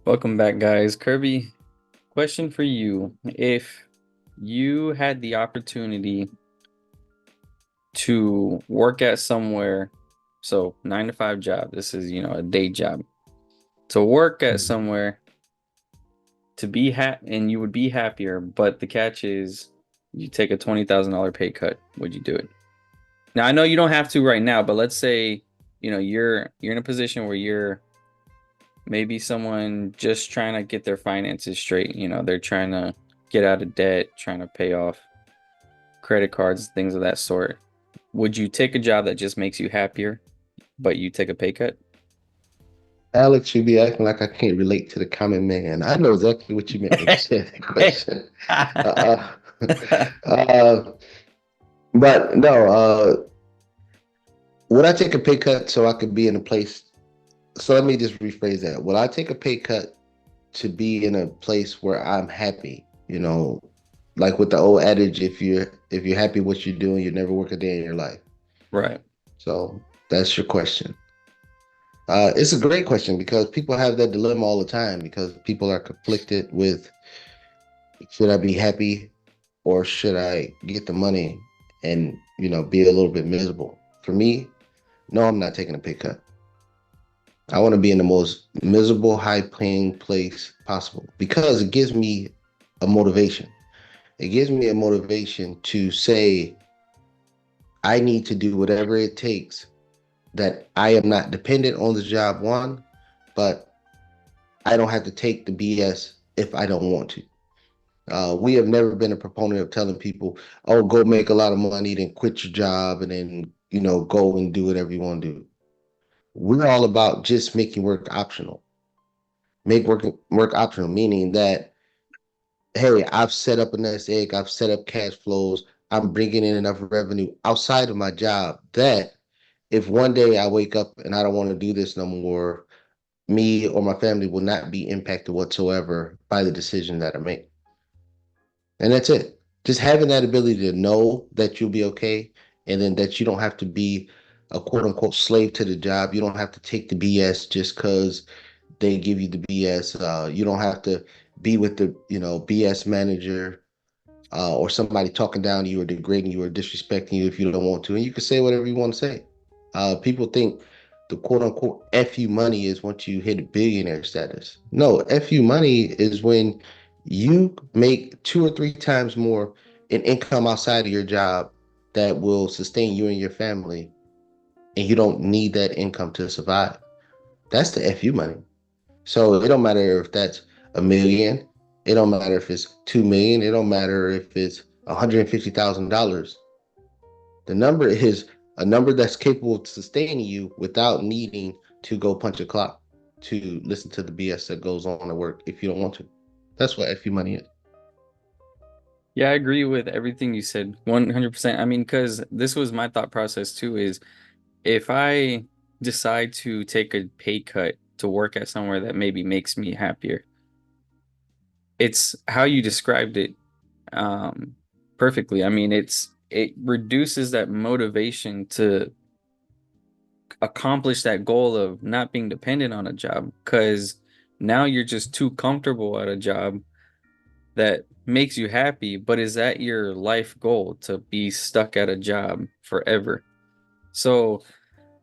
Welcome back, guys. Kirby, question for you. If you had the opportunity to work at somewhere, so 9 to 5 job, this is, a day job, to work at Mhm. somewhere to be and you would be happier, but the catch is you take a $20,000 pay cut. Would you do it? Now, I know you don't have to right now, but let's say, you're in a position where you're maybe someone just trying to get their finances straight. They're trying to get out of debt, trying to pay off credit cards, things of that sort. Would you take a job that just makes you happier, but you take a pay cut? Alex, you be acting like I can't relate to the common man. I know exactly what you meant when you said that question. Uh, uh, but no, would I take a pay cut so I could be in a place? So let me just rephrase that. Would I take a pay cut to be in a place where I'm happy? Like with the old adage, if you're happy what you're doing, you never work a day in your life. Right. So that's your question. It's a great question because people have that dilemma all the time because people are conflicted with should I be happy or should I get the money and be a little bit miserable? For me, no, I'm not taking a pay cut. I want to be in the most miserable, high paying place possible because it gives me a motivation. It gives me a motivation to say I need to do whatever it takes that I am not dependent on the job one, but I don't have to take the BS if I don't want to. We have never been a proponent of telling people, "Oh, go make a lot of money, then quit your job, and then go and do whatever you want to do." We're all about just making work optional. Make work optional, meaning that hey, I've set up a nest egg, I've set up cash flows, I'm bringing in enough revenue outside of my job that if one day I wake up and I don't want to do this no more, me or my family will not be impacted whatsoever by the decision that I make. And that's it. Just having that ability to know that you'll be okay and then that you don't have to be a quote unquote slave to the job. You don't have to take the BS just because they give you the BS. You don't have to be with the, BS manager or somebody talking down to you or degrading you or disrespecting you if you don't want to. And you can say whatever you want to say. People think the quote unquote FU money is once you hit billionaire status. No, FU money is when you make two or three times more in income outside of your job that will sustain you and your family, and you don't need that income to survive. That's the FU money. So it don't matter if that's a million. It don't matter if it's 2 million. It don't matter if it's $150,000. The number is a number that's capable of sustaining you without needing to go punch a clock to listen to the BS that goes on at work if you don't want to. That's what FU money is. Yeah, I agree with everything you said, 100%. I mean, because this was my thought process too, is if I decide to take a pay cut to work at somewhere that maybe makes me happier, it's how you described it um perfectly. I mean, it reduces that motivation to accomplish that goal of not being dependent on a job because now you're just too comfortable at a job that makes you happy, but is that your life goal to be stuck at a job forever? So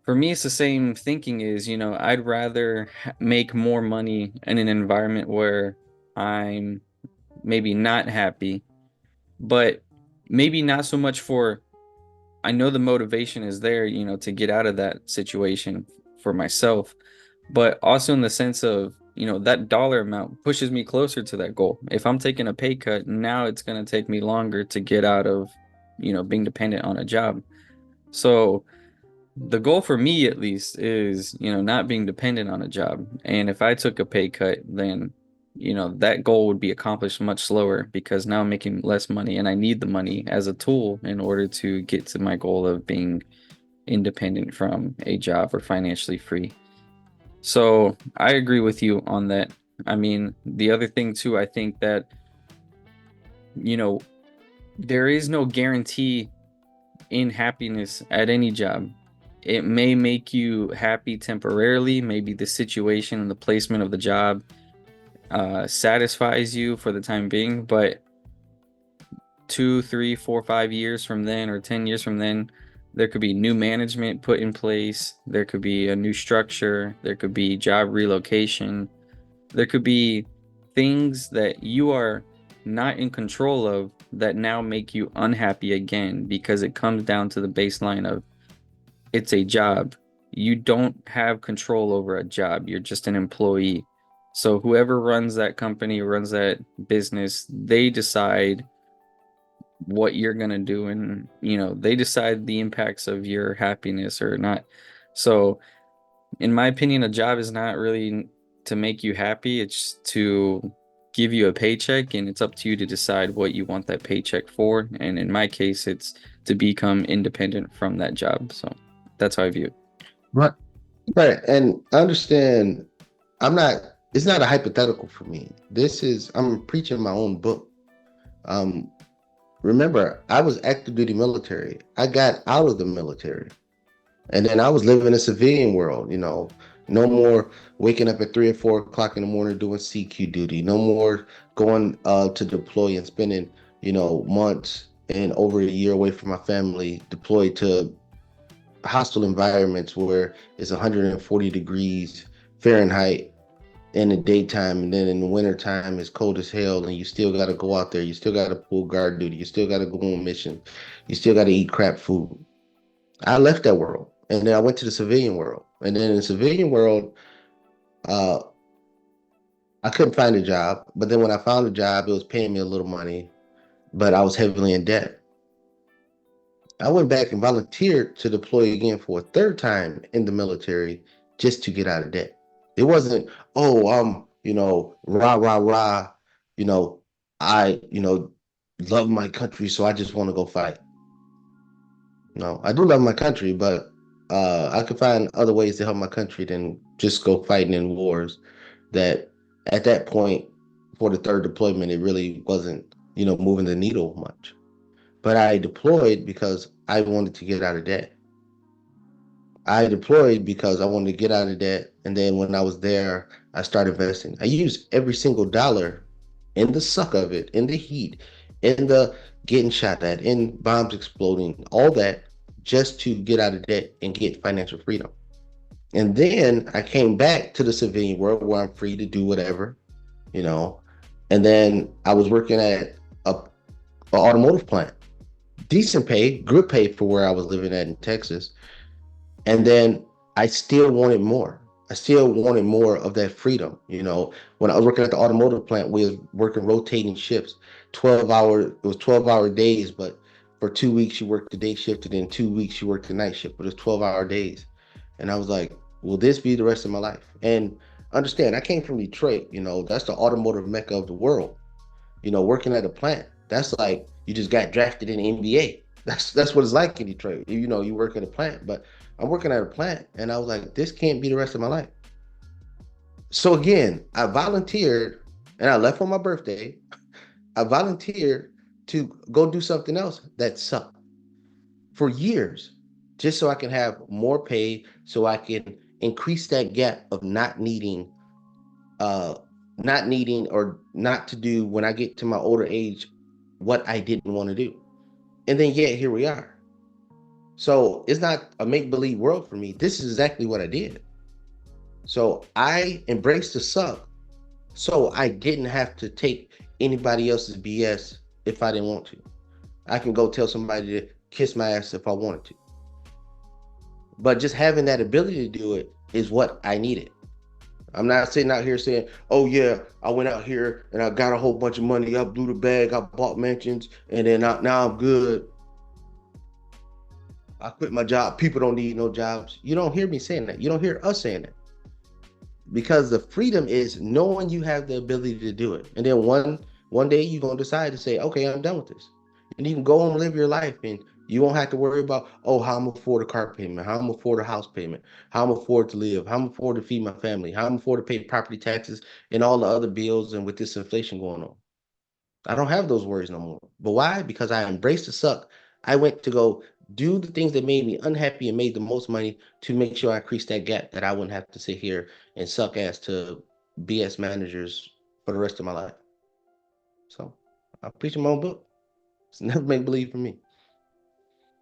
for me, it's the same thinking is, I'd rather make more money in an environment where I'm maybe not happy, but maybe not so much for, I know the motivation is there, to get out of that situation for myself, but also in the sense of, that dollar amount pushes me closer to that goal. If I'm taking a pay cut, now it's going to take me longer to get out of, being dependent on a job. So the goal for me at least is, not being dependent on a job. And if I took a pay cut, then, that goal would be accomplished much slower because now I'm making less money and I need the money as a tool in order to get to my goal of being independent from a job or financially free. So I agree with you on that. I mean, the other thing too, I think that, you know, there is no guarantee in happiness at any job. It may make you happy temporarily, maybe the situation and the placement of the job satisfies you for the time being, but 2, 3, 4, 5 years from then, or 10 years from then, there could be new management put in place. There could be a new structure. There could be job relocation. There could be things that you are not in control of that now make you unhappy again because it comes down to the baseline of it's a job. You don't have control over a job. You're just an employee. So whoever runs that company, runs that business, they decide what you're gonna do, and they decide the impacts of your happiness or not. So in my opinion, a job is not really to make you happy. It's to give you a paycheck, and it's up to you to decide what you want that paycheck for. And in my case, it's to become independent from that job. So that's how I view it. Right. Right. And I understand I'm not, it's not a hypothetical for me. I'm preaching my own book. Um, Remember, I was active duty military. I got out of the military. And then I was living in a civilian world, no more waking up at 3 or 4 o'clock in the morning doing CQ duty, no more going to deploy and spending, months and over a year away from my family, deployed to hostile environments where it's 140 degrees Fahrenheit in the daytime, and then in the wintertime it's cold as hell, and you still got to go out there, you still got to pull guard duty, you still got to go on mission, you still got to eat crap food. I left that world, and then I went to the civilian world. And then in the civilian world, uh, I couldn't find a job. But then when I found a job, it was paying me a little money, but I was heavily in debt. I went back and volunteered to deploy again for a third time in the military just to get out of debt. It wasn't, oh, rah, rah, rah, you know, I, love my country, so I just want to go fight. No, I do love my country, but I could find other ways to help my country than just go fighting in wars. That at that point, for the third deployment, it really wasn't, moving the needle much. But I deployed because I wanted to get out of debt. I deployed because I wanted to get out of debt. And then when I was there, I started investing. I used every single dollar in the suck of it, in the heat, in the getting shot at, in bombs exploding, all that just to get out of debt and get financial freedom. And then I came back to the civilian world where I'm free to do whatever, you know. And then I was working at a automotive plant, decent pay, good pay for where I was living at in Texas. And then I still wanted more. I still wanted more of that freedom. When I was working at the automotive plant, we was working rotating shifts, 12-hour days, but for 2 weeks you worked the day shift, and then 2 weeks you worked the night shift, but it's 12-hour days. And I was like, will this be the rest of my life? And understand, I came from Detroit, that's the automotive mecca of the world. Working at a plant, that's like you just got drafted in the NBA. That's what it's like in Detroit. You work at a plant, but I'm working at a plant, and I was like, this can't be the rest of my life. So again, I volunteered, and I left on my birthday. I volunteered to go do something else that sucked for years, just so I can have more pay, so I can increase that gap of uh, not needing or not to do when I get to my older age what I didn't want to do. And then yet here we are. So it's not a make-believe world for me. This is exactly what I did. So I embraced the suck so I didn't have to take anybody else's BS if I didn't want to. I can go tell somebody to kiss my ass if I wanted to. But just having that ability to do it is what I needed. I'm not sitting out here saying, oh yeah, I went out here and I got a whole bunch of money. I blew the bag, I bought mansions, and then now I'm good. I quit my job. People don't need no jobs. You don't hear me saying that. You don't hear us saying that. Because the freedom is knowing you have the ability to do it. And then one day you're gonna decide to say, okay, I'm done with this. And you can go and live your life, and you won't have to worry about, oh, how I'm gonna afford a car payment, how I'm gonna afford a house payment, how I'm gonna afford to live, how I'm gonna afford to feed my family, how I'm gonna afford to pay property taxes and all the other bills, and with this inflation going on. I don't have those worries no more. But why? Because I embraced the suck. I went to go do the things that made me unhappy and made the most money to make sure I increased that gap, that I wouldn't have to sit here and suck ass to BS managers for the rest of my life. So I'm preaching my own book. It's never make believe for me.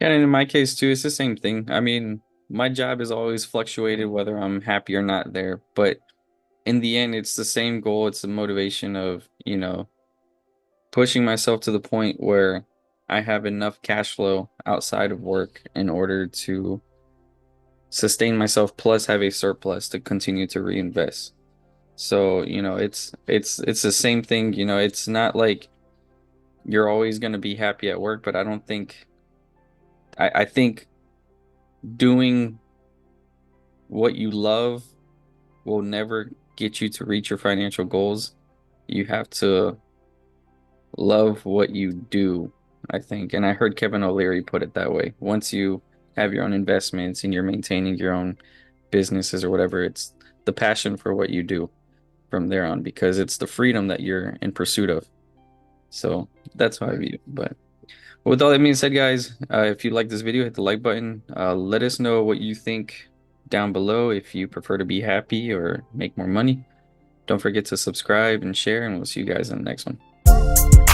Yeah, and in my case too, it's the same thing. I mean, my job has always fluctuated whether I'm happy or not there, but in the end, it's the same goal. It's the motivation of, pushing myself to the point where I have enough cash flow outside of work in order to sustain myself plus have a surplus to continue to reinvest. So, it's the same thing, it's not like you're always going to be happy at work, but I think doing what you love will never get you to reach your financial goals. You have to love what you do, I think. And I heard Kevin O'Leary put it that way. Once you have your own investments and you're maintaining your own businesses or whatever, it's the passion for what you do from there on because it's the freedom that you're in pursuit of. So that's how I Right. view it. But with all that being said, guys, if you like this video, hit the like button. Let us know what you think down below if you prefer to be happy or make more money. Don't forget to subscribe and share, and we'll see you guys in the next one.